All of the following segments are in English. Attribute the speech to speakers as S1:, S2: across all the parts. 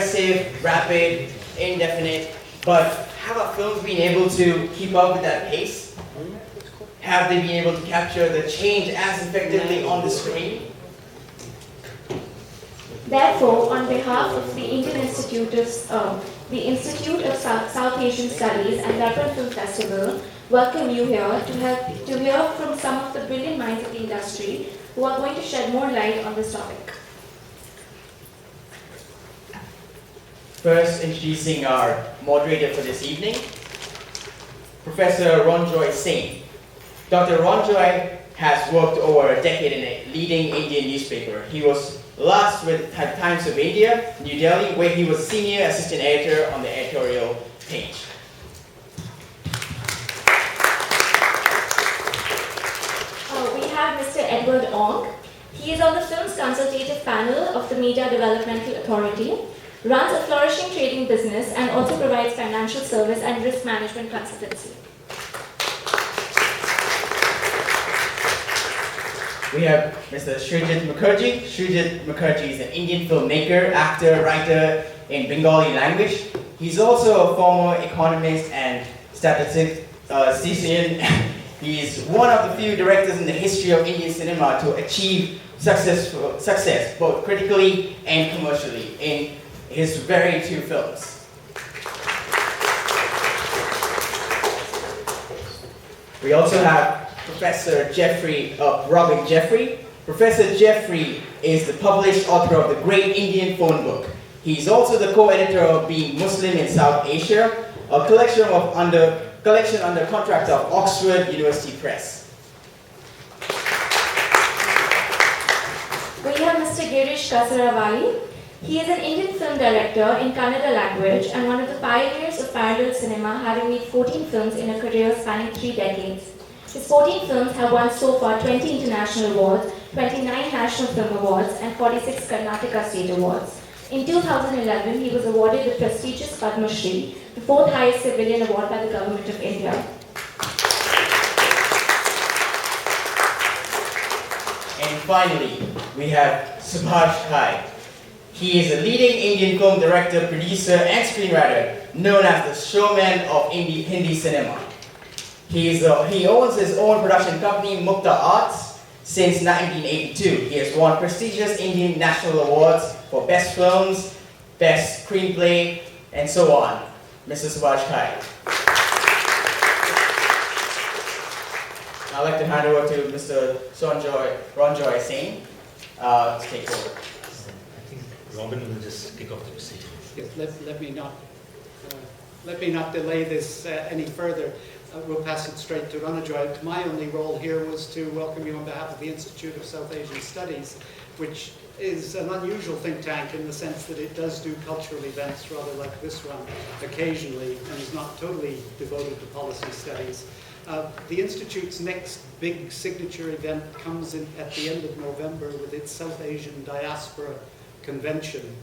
S1: aggressive, rapid, indefinite, but have our films been able to keep up with that pace? Have they been able to capture the change as effectively on the screen?
S2: Therefore, on behalf of the Indian the Institute of South Asian Studies and Darpan Film Festival, welcome you here to hear from some of the brilliant minds of the industry who are going to shed more light on this topic.
S1: First, introducing our moderator for this evening, Professor Ranjoy Singh. Dr. Ranjoy has worked over a decade in a leading Indian newspaper. He was last with Times of India, New Delhi, where he was senior assistant editor on the editorial page.
S2: We have Mr. Edward Ong. He is on the film's consultative panel of the Media Developmental Authority, runs a flourishing trading business, and also provides financial service and risk management consultancy.
S1: We have Mr. Srijit Mukherjee. Srijit Mukherjee is an Indian filmmaker, actor, writer in Bengali language. He's also a former economist and statistician. He's one of the few directors in the history of Indian cinema to achieve success both critically and commercially in his very two films. We also have Professor Robin Jeffrey. Professor Jeffrey is the published author of the Great Indian Phone Book. He's also the co-editor of Being Muslim in South Asia, a collection under contract of Oxford University Press.
S2: We have Mr. Girish Kasaravali. He is an Indian film director in Kannada language and one of the pioneers of parallel cinema, having made 14 films in a career spanning 3 decades. His 14 films have won so far 20 international awards, 29 national film awards, and 46 Karnataka state awards. In 2011, he was awarded the prestigious Padma Shri, the 4th highest civilian award by the Government of India.
S1: And finally, we have Subhash Ghai. He is a leading Indian film director, producer, and screenwriter, known as the showman of Hindi cinema. He owns his own production company, Mukta Arts, since 1982. He has won prestigious Indian national awards for best films, best screenplay, and so on. Mr. Subhash Ghai. I'd like to hand over to Mr. Ranjoy Singh to take over.
S3: I think Robin will just kick off the proceedings.
S4: Yes, let me not delay this any further. We'll pass it straight to Ranjoy. My only role here was to welcome you on behalf of the Institute of South Asian Studies, which is an unusual think tank in the sense that it does do cultural events, rather like this one, occasionally, and is not totally devoted to policy studies. The Institute's next big signature event comes in at the end of November with its South Asian Diaspora Convention,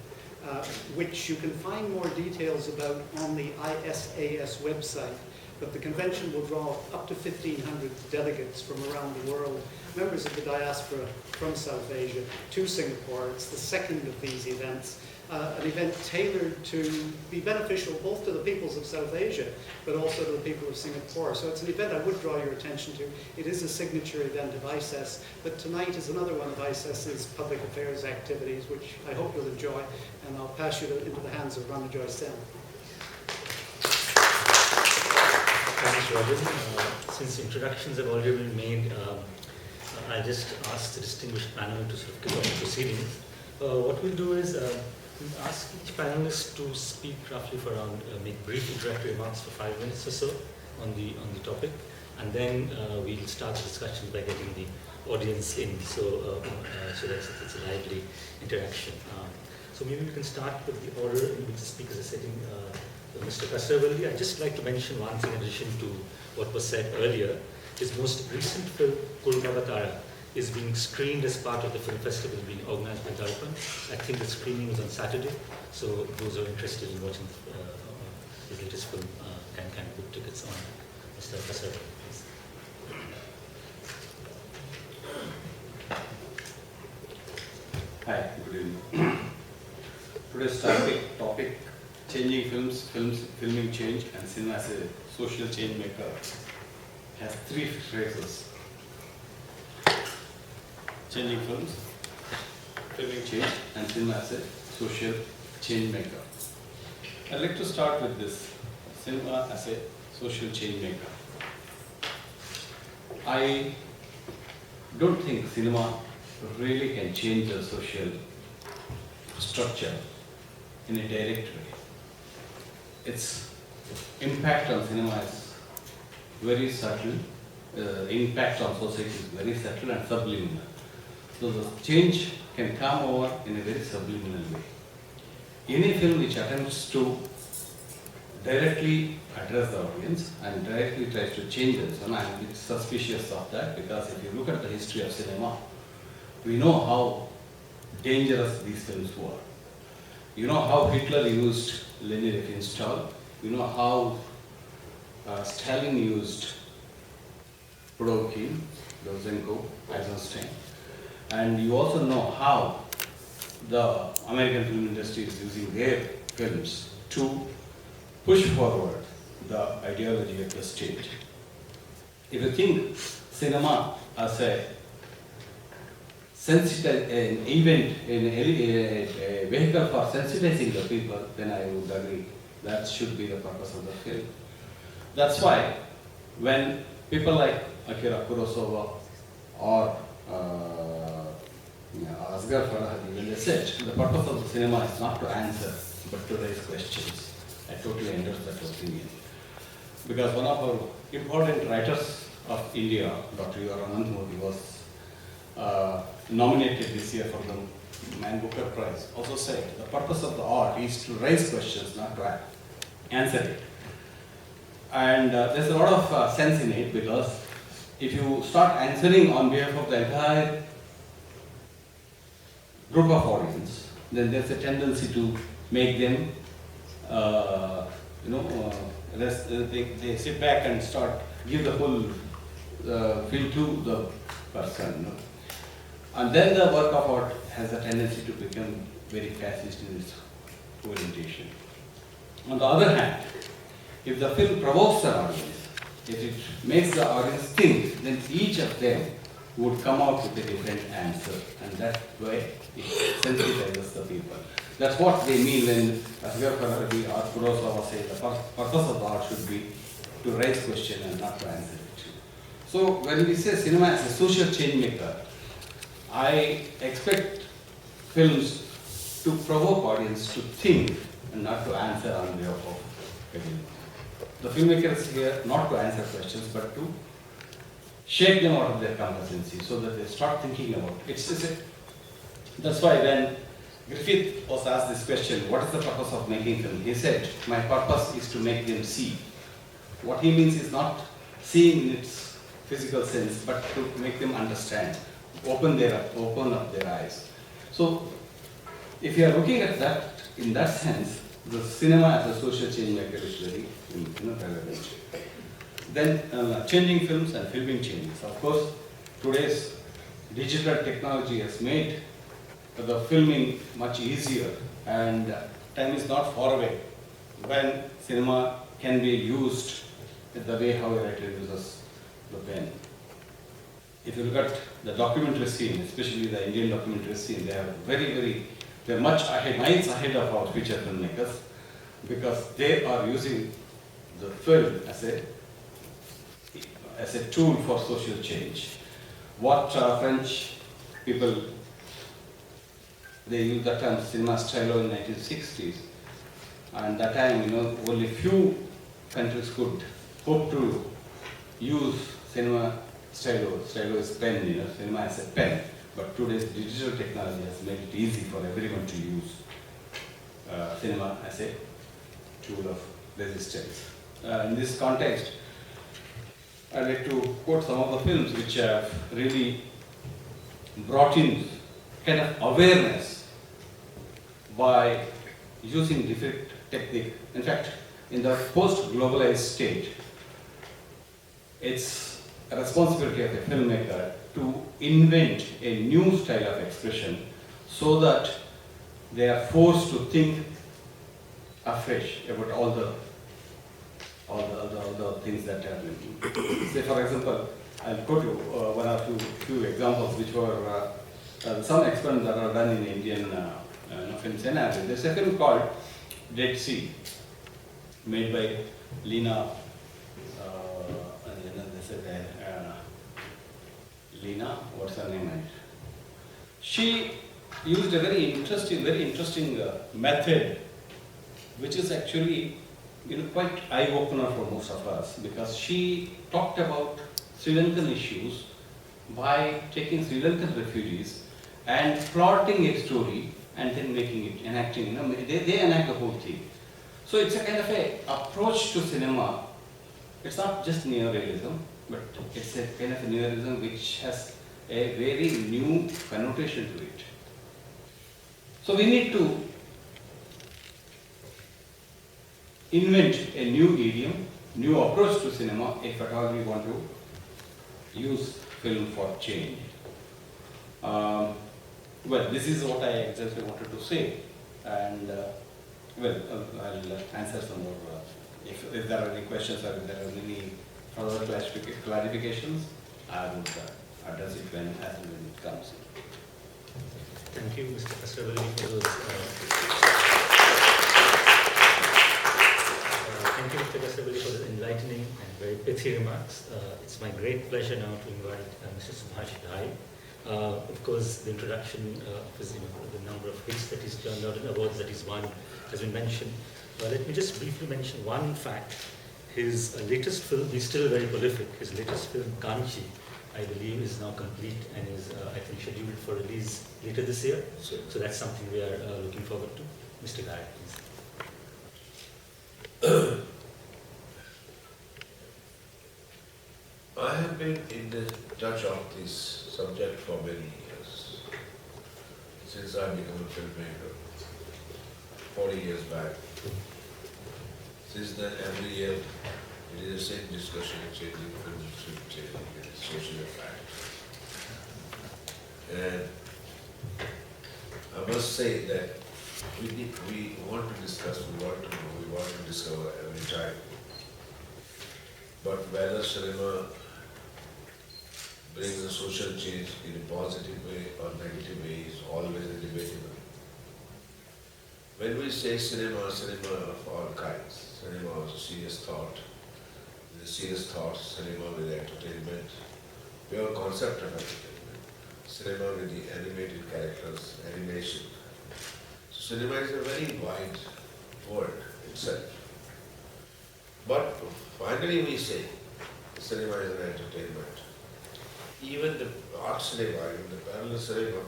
S4: which you can find more details about on the ISAS website. But the convention will draw up to 1,500 delegates from around the world, members of the diaspora from South Asia, to Singapore. It's the second of these events, an event tailored to be beneficial both to the peoples of South Asia, but also to the people of Singapore. So it's an event I would draw your attention to. It is a signature event of ISAS, but tonight is another one of ISAS's public affairs activities, which I hope you'll enjoy, and I'll pass you into the hands of Ranjoy Singh.
S3: Thanks, Robin. Since introductions have already been made, I'll just ask the distinguished panel to sort of kick off the proceedings. What we'll do is we'll ask each panelist to speak roughly for around, make brief introductory remarks for 5 minutes or so on the topic, and then we'll start the discussions by getting the audience in, so that it's a lively interaction. So maybe we can start with the order in which the speakers are sitting. Mr. Kasaravali, I'd just like to mention one thing in addition to what was said earlier. His most recent film, Kurmavatara, is being screened as part of the film festival being organized by Darpan. I think the screening was on Saturday, so those who are interested in watching his latest film can book tickets on. Mr. Kasaravali, please.
S5: Hi, good evening. today's topic, changing filming change, and cinema as a social change maker, has three phrases. Changing films, filming change, and cinema as a social change maker. I'd like to start with this, cinema as a social change maker. I don't think cinema really can change the social structure in a direct way. Its impact on cinema is very subtle, impact on society is very subtle and subliminal. So the change can come over in a very subliminal way. Any film which attempts to directly address the audience and directly tries to change the cinema, I'm a bit suspicious of that, because if you look at the history of cinema, we know how dangerous these films were. You know how Hitler used Leni Riefenstahl. You know how Stalin used Purovkin, Dozenko, Eisenstein. And you also know how the American film industry is using their films to push forward the ideology of the state. If you think cinema as a an event, a vehicle for sensitizing the people, then I would agree that should be the purpose of the film. That's why when people like Akira Kurosawa or Asghar Farhadi, when they said the purpose of the cinema is not to answer but to raise questions, I totally endorse that opinion. Because one of our important writers of India, Dr. U.R. Ananthamurthy, was nominated this year for the Man Booker Prize, also said the purpose of the art is to raise questions, not to answer it. And there's a lot of sense in it, because if you start answering on behalf of the entire group of audience, then there's a tendency to make them, they sit back and start give the whole feel to the person. No? And then the work of art has a tendency to become very fascist in its orientation. On the other hand, if the film provokes the audience, if it makes the audience think, then each of them would come out with a different answer, and that way it sensitizes the people. That's what they mean when Asghar Farhadi or Kurosawa say the purpose of the art should be to raise question and not to answer it. So when we say cinema as a social change maker, I expect films to provoke audience to think and not to answer on behalf of everyone. The filmmaker is here not to answer questions but to shake them out of their complacency so that they start thinking about it. That's why when Griffith was asked this question, what is the purpose of making film? He said, my purpose is to make them see. What he means is not seeing in its physical sense, but to make them understand, open up their eyes. So if you are looking at that in that sense, the cinema as a social change maker is very relevant. Then changing films and filming changes. Of course, today's digital technology has made the filming much easier, and time is not far away when cinema can be used the way how a writer uses the pen. If you look at the documentary scene, especially the Indian documentary scene, they are they're much ahead, miles ahead of our feature filmmakers, because they are using the film as a tool for social change. What French people, they used the term cinema stylo in 1960s, and that time, only few countries could hope to use cinema stylo. Stylo is pen, cinema as a pen. But today's digital technology has made it easy for everyone to use cinema as a tool of resistance. In this context, I'd like to quote some of the films which have really brought in kind of awareness by using different technique. In fact, in the post-globalized state, it's a responsibility of a filmmaker to invent a new style of expression so that they are forced to think afresh about all the things that happen. Say for example, I'll quote you one or few examples which were some experiments that are done in Indian film scenario. There's a film called Dead Sea, made by Lena. Lena, what's her name? She used a very interesting method, which is actually quite eye-opener for most of us, because she talked about Sri Lankan issues by taking Sri Lankan refugees and plotting a story and then making it, enacting, they enact the whole thing. So it's a kind of a approach to cinema. It's not just neorealism, but it's a kind of a neorealism which has a very new connotation to it. So we need to invent a new idiom, new approach to cinema if at all we want to use film for change. Well, this is what I exactly wanted to say, and I'll answer some more. If there are any questions or if there are any further clarifications, I would address it when it comes.
S3: Thank you, Mr. Kasravalli, for those. Thank you, Mr. Kasravalli, for the enlightening and very pithy remarks. It's my great pleasure now to invite Mr. Subhash Ghai. Of course, the introduction of his, the number of hits that he's turned out and awards that he's won has been mentioned. Let me just briefly mention one fact. His latest film, he's still very prolific, his latest film, Kanchi, I believe is now complete and is, I think, scheduled for release later this year. So that's something we are looking forward to. Mr. Ghai, please.
S6: I have been in the touch of this subject for many years, since I became a filmmaker, 40 years back. Since then, every year, it is the same discussion, changing film, changing social impact. And I must say that we want to discuss, we want to know, we want to discover every time. But whether cinema brings a social change in a positive way or negative way is always a debatable. When we say cinema, cinema of all kinds, cinema of serious thought, the serious thoughts, cinema with entertainment, pure concept of entertainment, cinema with the animated characters, animation. So cinema is a very wide word itself. But finally we say cinema is an entertainment. Even the art cinema, even the parallel cinema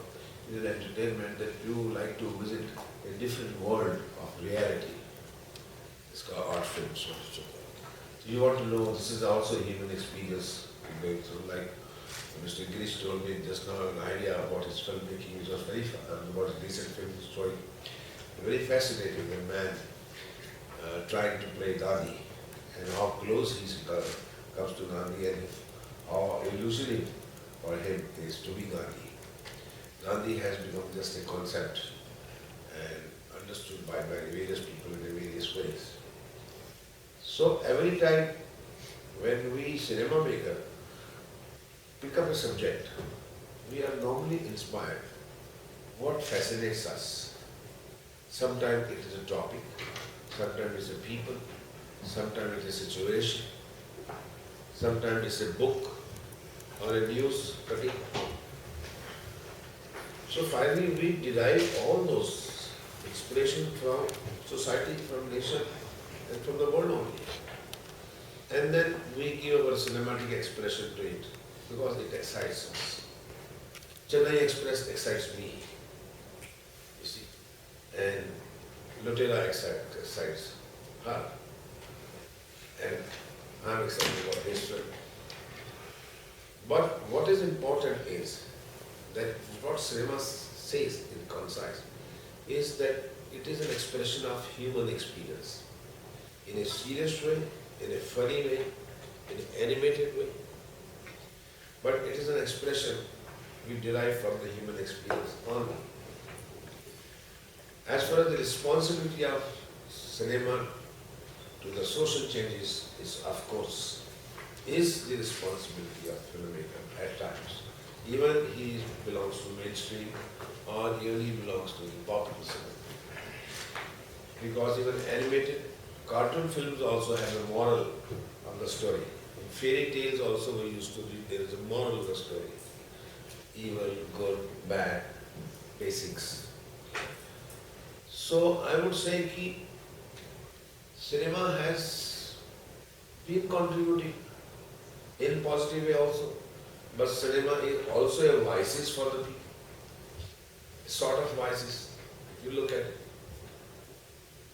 S6: is an entertainment that you like to visit a different world of reality. It's called art films. So you want to know, this is also a human experience going through, like Mr. Girish told me just now an idea about his filmmaking, which was very about a recent film story. Very fascinating, a man trying to play Gandhi and how close he comes to Gandhi and how elusive for him is to be Gandhi. Gandhi has become just a concept and understood by various people in various ways. So every time when we cinema maker pick up a subject, we are normally inspired. What fascinates us? Sometimes it is a topic, sometimes it's a people, sometimes it's a situation, sometimes it's a book or a news cutting. So finally we derive all those inspiration from society, from nature and from the world only. And then we give our cinematic expression to it because it excites us. Chennai Express excites me, you see, and Lutera excites her. And I'm excited about this film. But what is important is that what cinema says in concise is that it is an expression of human experience in a serious way, in a funny way, in an animated way. But it is an expression we derive from the human experience only. As far as the responsibility of cinema to the social changes is, of course, is the responsibility of filmmaker at times. Even he belongs to mainstream or even he belongs to the popular cinema. Because even animated cartoon films also have a moral of the story. In fairy tales also we used to read there is a moral of the story. Evil, good, bad, basics. So I would say that cinema has been contributing in positive way also. But cinema is also a vices for the people. Sort of vices. If you look at it.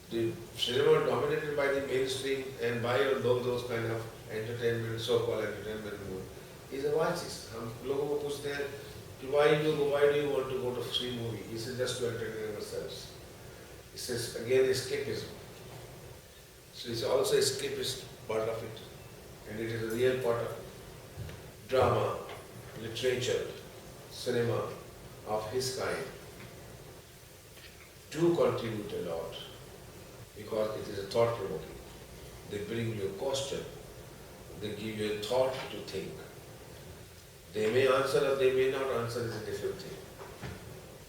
S6: The cinema dominated by the mainstream and by all those kind of entertainment, so-called entertainment is a vices. हम लोगों को पूछते हैं कि why do you want to go to see movie? He says just to entertain ourselves. He says again escapism. So it's also escapist part of it, and it is a real part of it. Drama, literature, cinema of his kind do contribute a lot because it is a thought-provoking. They bring you a question, they give you a thought to think. They may answer or they may not answer is a different thing.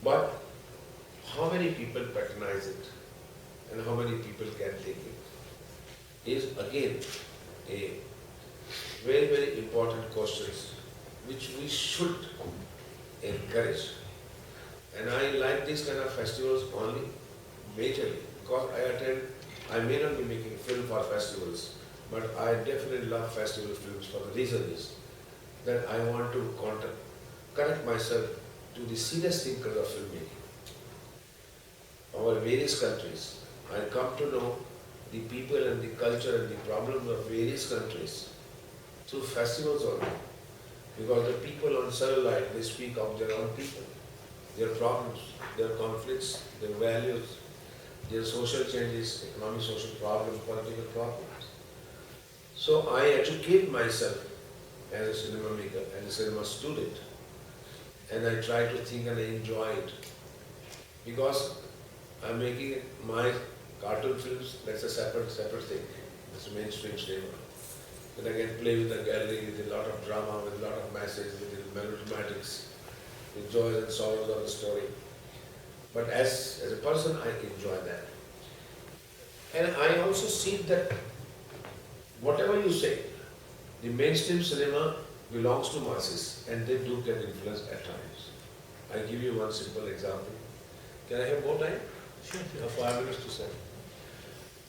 S6: But how many people patronize it and how many people can take it is again a very, very important question which we should encourage. And I like these kind of festivals only majorly because I may not be making film for festivals, but I definitely love festival films for the reason is that I want to connect myself to the serious thinkers of filmmaking. Our various countries, I come to know the people and the culture and the problems of various countries through festivals only. Because the people on cellulite, they speak of their own people, their problems, their conflicts, their values, their social changes, economic, social problems, political problems. So I educate myself as a cinema maker, as a cinema student, and I try to think and I enjoy it. Because I'm making my cartoon films, that's a separate thing. It's mainstream cinema. Then I can play with the gallery with a lot of drama, with a lot of message, with the melodramatics, with joys and sorrows of the story. But as a person, I enjoy that. And I also see that whatever you say, the mainstream cinema belongs to masses and they do get influence at times. I give you one simple example. Can I have more time?
S3: Sure.
S6: 5 minutes to say.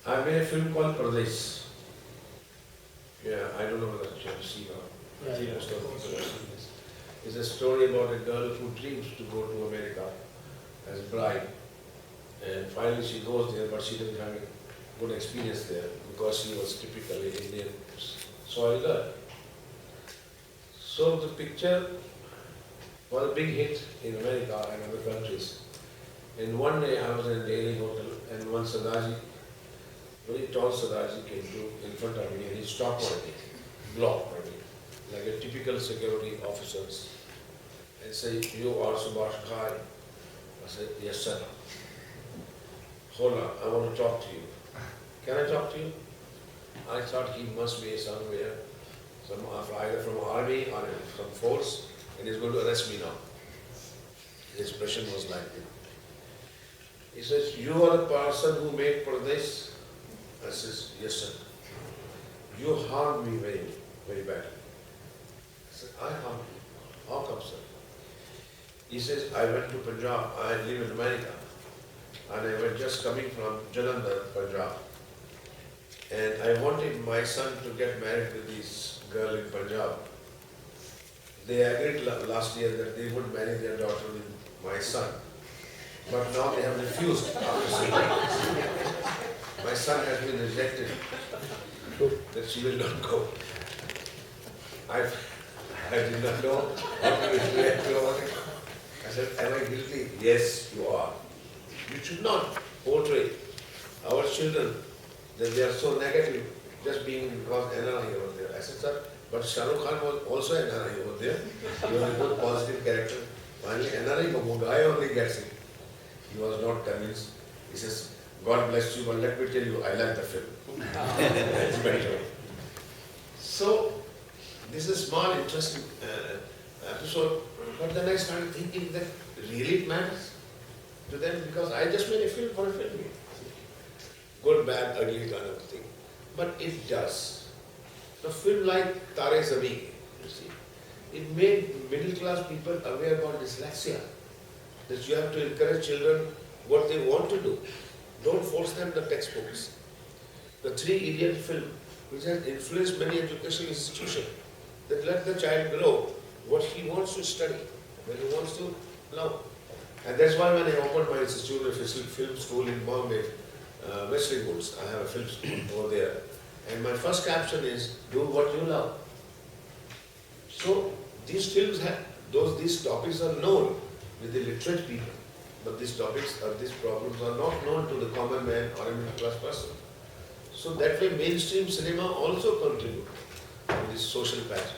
S6: I made a film called Pradesh. Yeah, I don't know whether you have seen or I think most of the people have seen this. It's a story about a girl who dreams to go to America as a bride. And finally she goes there, but she didn't have a good experience there because she was typically Indian soil girl. So the picture was a big hit in America and other countries. And one day I was in a Delhi hotel and one Sardaji, very tall Sardaji came in front of me and he stopped me, blocked me, like a typical security officers, and said, "You are Subhash Ghai." I said, "Yes, sir." "Hold on, I want to talk to you." "Can I talk to you?" I thought he must be somewhere, either from army or from force, and he's going to arrest me now. His expression was like that. He says, "You are the person who made Pradesh?" I says, "Yes, sir." "You harmed me very, very badly." I said, "I harmed you? How come, sir?" He says, "I went to Punjab, I live in America, and I was just coming from Jalandhar, Punjab. And I wanted my son to get married with this girl in Punjab. They agreed last year that they would marry their daughter with my son. But now they have refused after seeing. My son has been rejected that she will not go." I did not know how to react to it. I said, "Am I guilty?" "Yes, you are. You should not portray our children that they are so negative just being because NRI over there." I said, "Sir, but Shah Rukh Khan was also NRI over there. He was a good positive character. Finally, NRI guy only gets it." He was not convinced. He says, God bless you, but let me tell you, I like the film. It's better. So, this is a small, interesting episode, but then I started thinking that really it matters to them, because I just made a film for a film. Good, bad, ugly kind of thing. But it does. A film like Tare Zameen, you see, it made middle class people aware about dyslexia. That you have to encourage children what they want to do. Don't force them the textbooks. The Three Idiot film, which has influenced many educational institutions, that let the child grow what he wants to study, what he wants to know. And that's why when I opened my institute, a film school in Bombay, Wesley Woods, I have a film school over there. And my first caption is, do what you love. So these films have, these topics are known with the literate people, but these topics or these problems are not known to the common man or a middle class person. So that way mainstream cinema also contribute to this social pattern.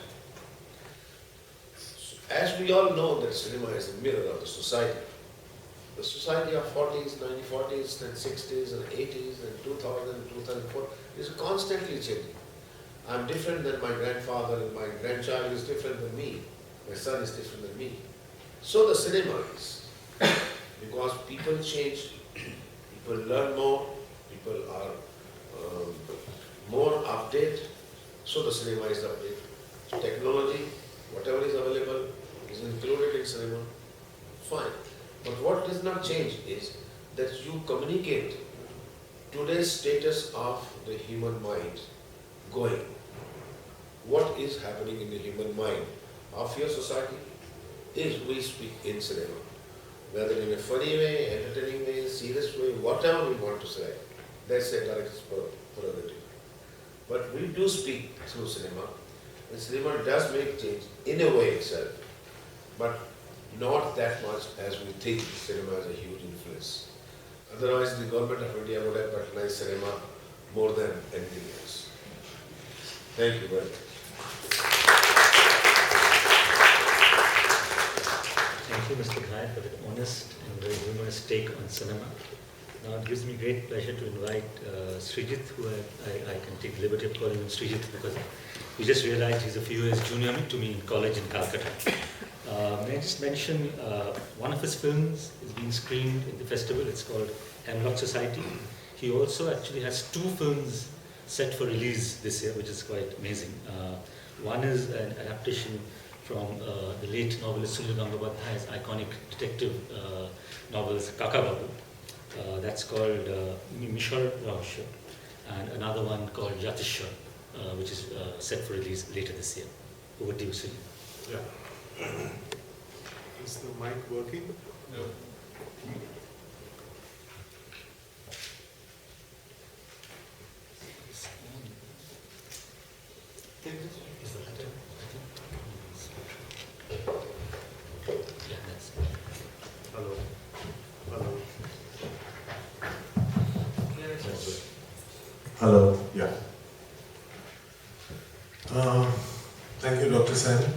S6: As we all know that cinema is a mirror of the society. The society of 40s, 1940s, then 60s and 80s and 2000, 2004 is constantly changing. I'm different than my grandfather, and my grandchild is different than me. My son is different than me. So the cinema is. Because people change, people learn more, people are more updated, so the cinema is updated. Technology, whatever is available, is included in cinema, fine. But what does not change is that you communicate today's status of the human mind going. What is happening in the human mind of your society is we speak in cinema. Whether in a funny way, entertaining way, serious way, whatever we want to say, that's a director's prerogative. But we do speak through cinema, and cinema does make change in a way itself, but not that much as we think cinema has a huge influence. Otherwise, the government of India would have patronized cinema more than anything else. Thank you very much.
S3: Thank you, Mr. Ghai, for the honest and very humorous take on cinema. Now it gives me great pleasure to invite Srijit, who I can take the liberty of calling him Srijit because we just realized he's a few years junior to me in college in Calcutta. May I just mention one of his films is being screened in the festival. It's called Hemlock Society. He also actually has 2 films set for release this year, which is quite amazing. One is an adaptation from the late novelist Sunil Gangabadhai's iconic detective novels Kaka Babu. That's called Mishar Rahasya, and another one called Yatishwar, which is set for release later this year. Over to you, Sunil.
S7: Yeah. Is the mic working? No. Hello. Hello. Hello. Yeah. Thank you, Dr. Sen.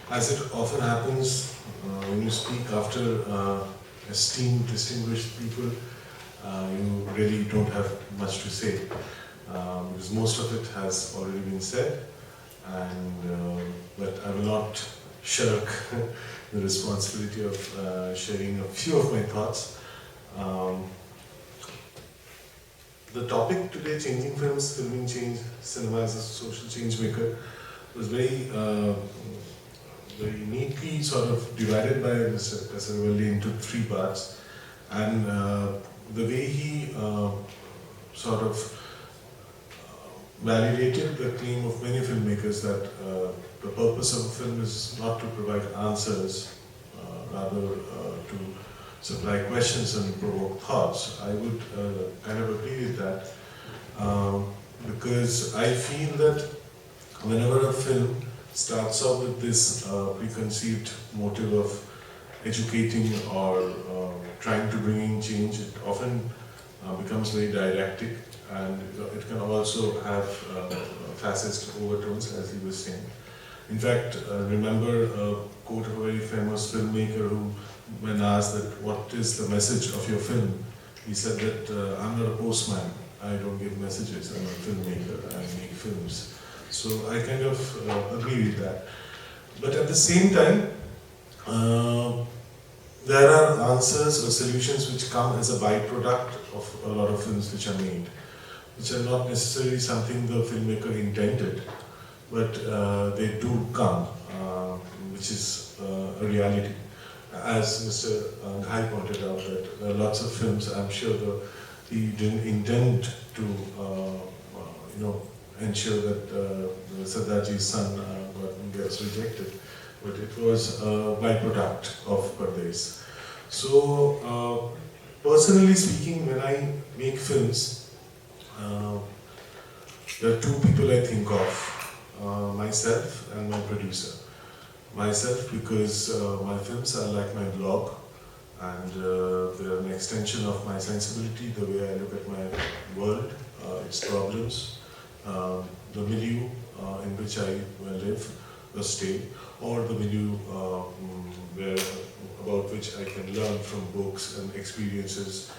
S7: As it often happens when you speak after esteemed, distinguished people, you really don't have much to say because most of it has already been said, and but I will not shirk the responsibility of sharing a few of my thoughts. The topic today, changing films, filming change, cinema as a social change maker, was very very neatly sort of divided by Mr. Kasarwalli into 3 parts, and the way he sort of validated the claim of many filmmakers that the purpose of a film is not to provide answers, rather to supply questions and provoke thoughts. I would kind of agree with that because I feel that whenever a film starts off with this preconceived motive of educating or trying to bring in change, it often becomes very didactic, and it can also have fascist overtones, as he was saying. In fact, remember a quote of a very famous filmmaker who, when asked that what is the message of your film, he said that I'm not a postman, I don't give messages, I'm a filmmaker, I make films. So I kind of agree with that. But at the same time, there are answers or solutions which come as a byproduct of a lot of films which are made, which are not necessarily something the filmmaker intended, but they do come, which is a reality. As Mr. Ghai pointed out, that there are lots of films, I'm sure he didn't intend to ensure that Sardarji's son gets rejected, but it was a byproduct of Pardes. So, personally speaking, when I make films, there are two people I think of, myself and my producer. Myself because my films are like my blog, and they're an extension of my sensibility, the way I look at my world, its problems, the milieu in which I live or stay, or the milieu about which I can learn from books and experiences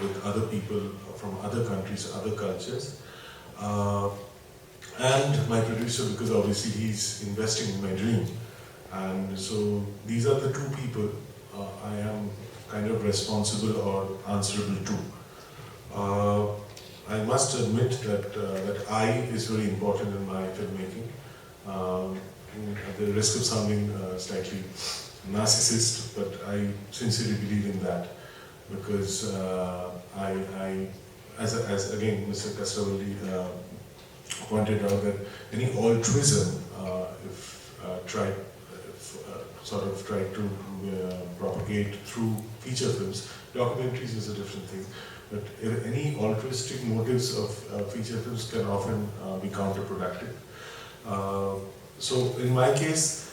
S7: with other people from other countries, other cultures. And my producer, because obviously he's investing in my dream. And so these are the two people I am kind of responsible or answerable to. I must admit that I is very important in my filmmaking. At the risk of sounding slightly narcissist, but I sincerely believe in that, because as again Mr. Kasravalli pointed out, that any altruism, if tried to propagate through feature films, documentaries is a different thing, but any altruistic motives of feature films can often be counterproductive. So in my case,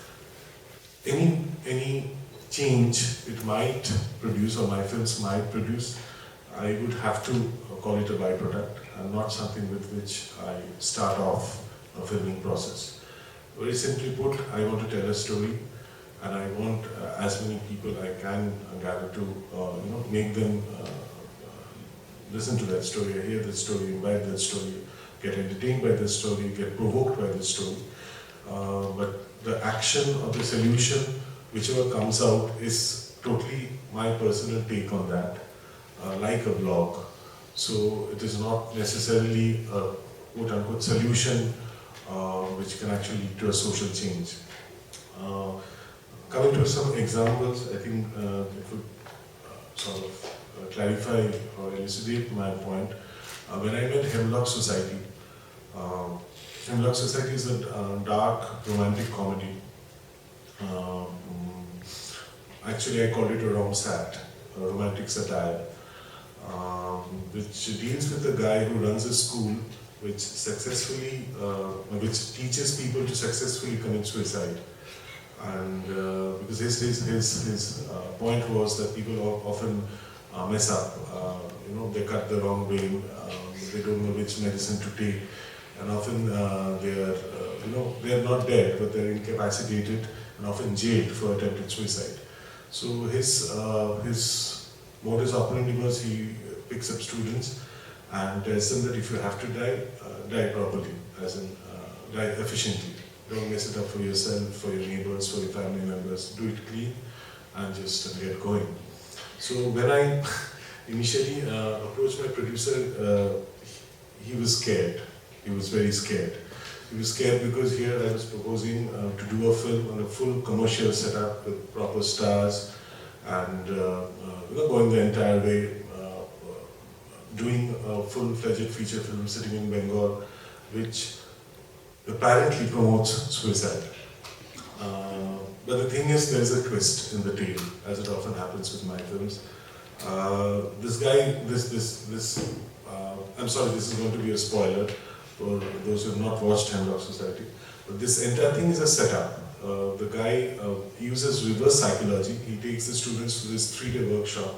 S7: any change it might produce, or my films might produce, I would have to call it a byproduct and not something with which I start off a filming process. Very simply put, I want to tell a story, and I want as many people I can gather to make them listen to that story, hear that story, imbibe that story, get entertained by that story, get provoked by that story. But the action or the solution, whichever comes out, is totally my personal take on that, like a blog. So it is not necessarily a quote-unquote solution which can actually lead to a social change. Coming to some examples, I think it would sort of clarify or elucidate my point. When I met Hemlock Society, Hemlock Society is a dark romantic comedy. Actually, I called it a romsat, a romantic satire, which deals with a guy who runs a school which teaches people to successfully commit suicide. And because his point was that people often mess up, they cut the wrong vein, they don't know which medicine to take, and often they are not dead, but they're incapacitated and often jailed for attempted suicide. So his modus operandi was he picks up students and tells them that if you have to die, die properly, as in die efficiently. Don't mess it up for yourself, for your neighbors, for your family members. Do it clean and just get going. So when I initially approached my producer, he was scared. He was very scared. He was scared because here I was proposing to do a film on a full commercial setup with proper stars and going the entire way, doing a full-fledged feature film sitting in Bengal, which apparently promotes suicide. But the thing is, there's a twist in the tale, as it often happens with my films. This guy, I'm sorry, this is going to be a spoiler for those who have not watched Hemlock Society. But this entire thing is a setup. The guy uses reverse psychology. He takes the students to this 3-day workshop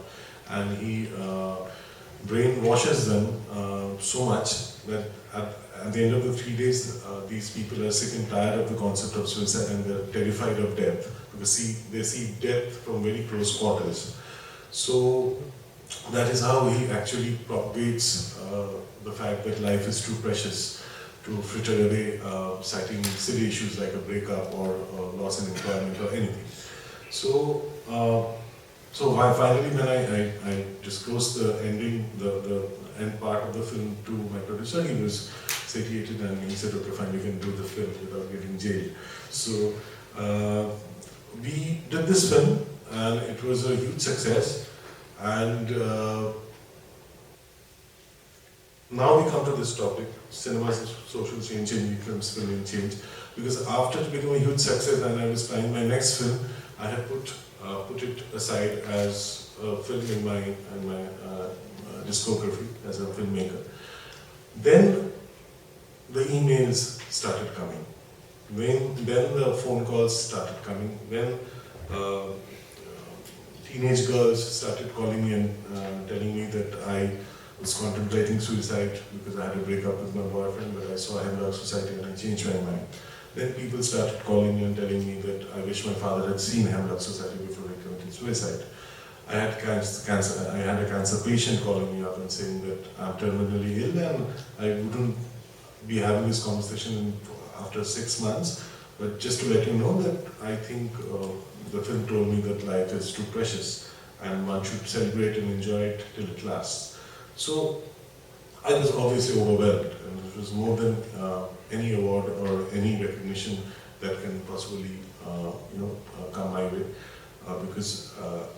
S7: and he brainwashes them so much that at the end of the 3 days, these people are sick and tired of the concept of suicide and they're terrified of death because they see death from very close quarters. So that is how he actually propagates the fact that life is too precious to fritter away, citing silly issues like a breakup or loss in employment or anything. So, finally when I disclosed the ending, the end part of the film to my producer, he was satiated and he said, okay fine, you can do the film without getting jailed. So we did this film and it was a huge success, and now we come to this topic, cinema's social change and film's film change, because after it became a huge success and I was planning my next film, I had put it aside as a film in my discography as a filmmaker. Then the emails started coming. Then the phone calls started coming. Then teenage girls started calling me and telling me that I was contemplating suicide because I had a breakup with my boyfriend, but I saw Hemlock Society and I changed my mind. Then people started calling me and telling me that I wish my father had seen Hemlock Society before he committed suicide. I had cancer. I had a cancer patient calling me up and saying that I'm terminally ill and I wouldn't be having this conversation after 6 months. But just to let you know that I think the film told me that life is too precious and one should celebrate and enjoy it till it lasts. So I was obviously overwhelmed, and it was more than any award or any recognition that can possibly come my way, because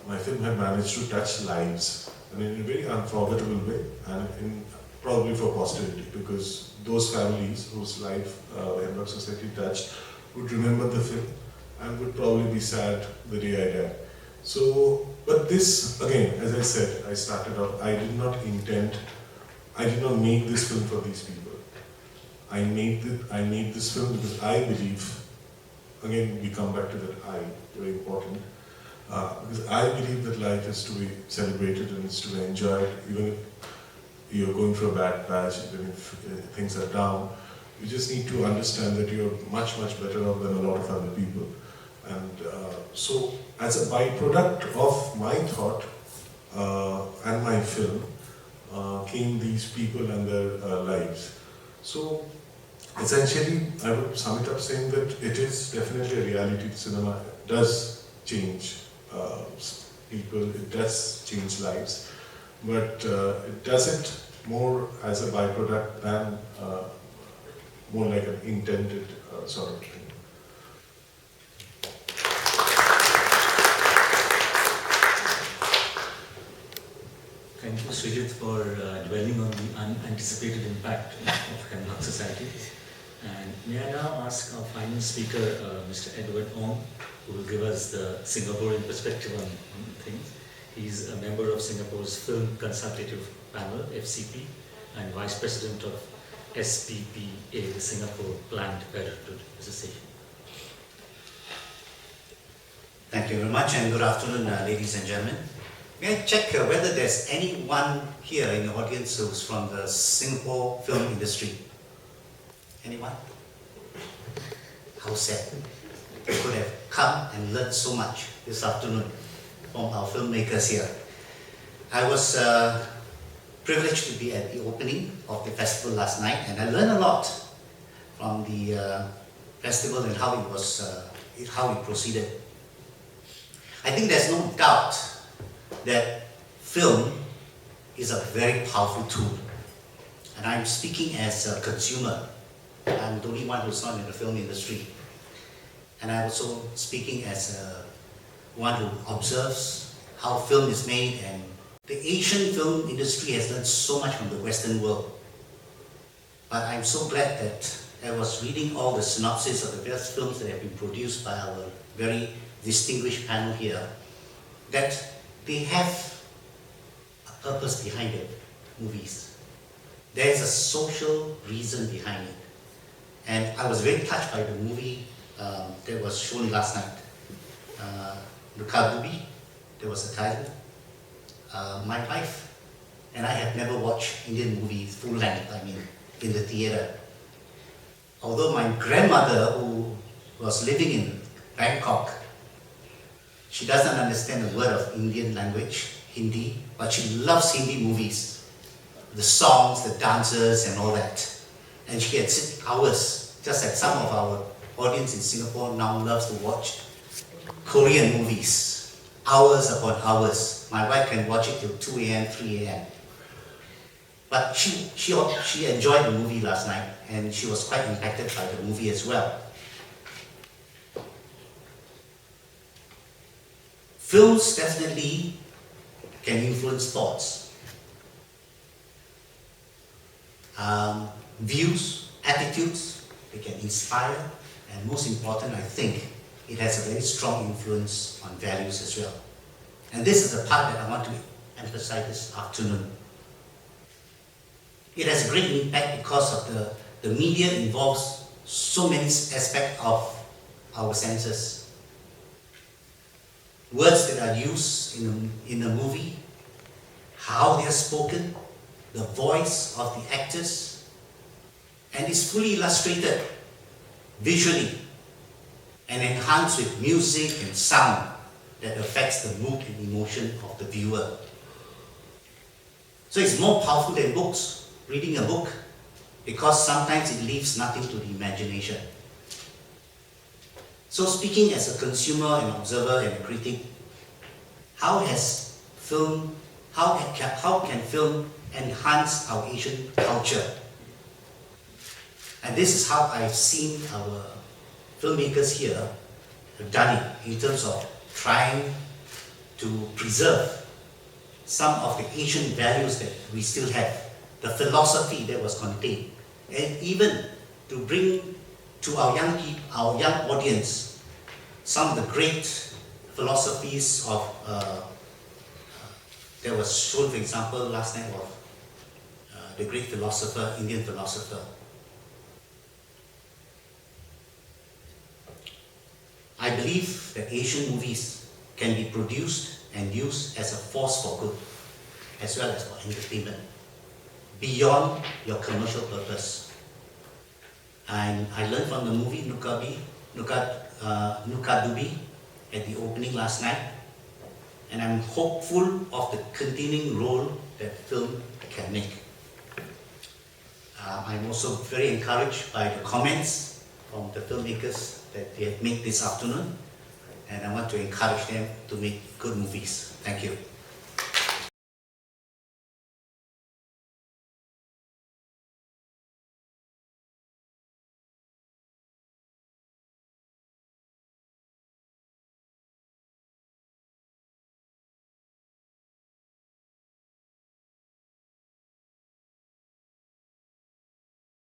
S7: my film had managed to touch lives, and in a very unforgettable way, and probably for posterity, because those families whose life Hemlock Society touched would remember the film and would probably be sad the day I died. So, but this, again, as I said, I started off, I did not make this film for these people. I made this film because I believe, again we come back to that I, very important, because I believe that life is to be celebrated and is to be enjoyed, even if you're going through a bad patch, even if things are down. You just need to understand that you're much, much better off than a lot of other people. And so, as a byproduct of my thought and my film, came these people and their lives. So, essentially, I would sum it up saying that it is definitely a reality. Cinema does change people, it does change lives, but it does it more as a byproduct than more like an intended sort of thing.
S3: Thank you, Srijit, for dwelling on the unanticipated impact of Hemlock Society. And may I now ask our final speaker, Mr. Edward Ong, who will give us the Singaporean perspective on things. He's a member of Singapore's Film Consultative Panel, FCP, and Vice President of SPPA, the Singapore Planned Parenthood Association.
S8: Thank you very much, and good afternoon, ladies and gentlemen. May I check whether there's anyone here in the audience who's from the Singapore film industry? Anyone? How sad. We could have come and learned so much this afternoon from our filmmakers here. I was privileged to be at the opening of the festival last night, and I learned a lot from the festival and how it was, how it proceeded. I think there's no doubt that film is a very powerful tool, and I'm speaking as a consumer. I'm the only one who's not in the film industry, and I'm also speaking as one who observes how film is made, and the Asian film industry has learned so much from the Western world. But I'm so glad that I was reading all the synopses of the various films that have been produced by our very distinguished panel here, that they have a purpose behind it, movies. There is a social reason behind it. And I was very touched by the movie that was shown last night. Lukagubi, there was a title. My wife and I have never watched Indian movies full length, in the theatre. Although my grandmother, who was living in Bangkok, she doesn't understand a word of Indian language, Hindi, but she loves Hindi movies. The songs, the dances and all that. And she can sit hours, just like some of our audience in Singapore now loves to watch Korean movies. Hours upon hours. My wife can watch it till 2 a.m., 3 a.m. But she enjoyed the movie last night and she was quite impacted by the movie as well. Films definitely can influence thoughts, views, attitudes. They can inspire, and most important, I think, it has a very strong influence on values as well. And this is the part that I want to emphasize this afternoon. It has a great impact because of the media involves so many aspects of our senses. Words that are used in a movie, how they are spoken, the voice of the actors, and it's fully illustrated visually and enhanced with music and sound that affects the mood and emotion of the viewer. So it's more powerful than books, reading a book, because sometimes it leaves nothing to the imagination. So speaking as a consumer, an observer and a critic, how can film enhance our Asian culture? And this is how I've seen our filmmakers here have done it in terms of trying to preserve some of the Asian values that we still have, the philosophy that was contained, and even to bring to our young audience some of the great philosophies of that was shown, for example, last night of the great philosopher, Indian philosopher. I believe that Asian movies can be produced and used as a force for good, as well as for entertainment, beyond your commercial purpose. And I learned from the movie Nukadubi at the opening last night, and I'm hopeful of the continuing role that film can make. I'm also very encouraged by the comments from the filmmakers that they have made this afternoon, and I want to encourage them to make good movies. Thank you.